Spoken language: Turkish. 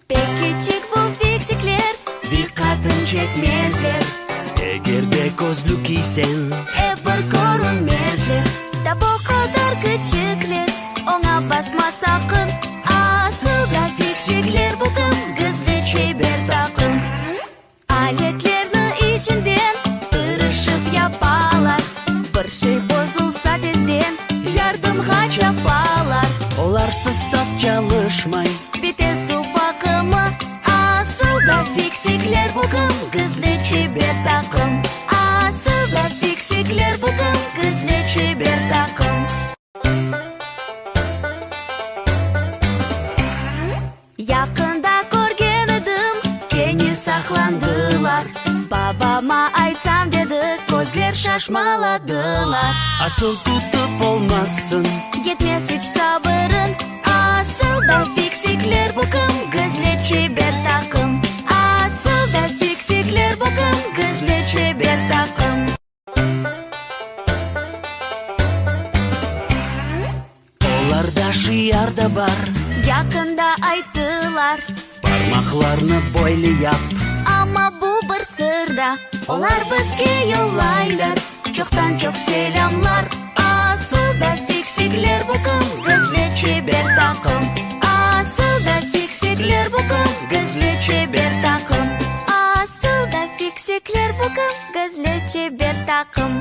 Pek küçük bu fiksikler dikkatini çekmezler. Egerde gözlük giysen Bir görünmezler. Da bu kadar küçükler, ona basma sakın. Aslında fiksikler bugün gizli çeber takım. Aletlerini içinden tırışıp yaparlar. Bir şey bozulsa tezden yardımga çapalar. olarsız sap çalışmay. Bite su bakımı. Aslında fiksikler bugün gizli çeber takım. Aslında fiksikler bugün gizli çeber takım. Yakında görgen edim, keni saklandılar. Babama aytsam dedi, gözler şaşmaladılar. Asıl tutup olmazsın. Yetmez hiç sabırın. Aslında fiksikler bugün gizli çeber takım. Aslında fiksikler bugün gizli çeber takım. Onlarda şiar da var. Yakında ayttılar, Parmaklarını boylu yap. ama bu bir sırda. Onlar bizge yollaylar, çoktan çok selamlar. Aslında fiksikler bugün gizli çeber takım. Aslında fiksikler bugün gizli çeber takım. Aslında fiksikler bugün gizli çeber takım.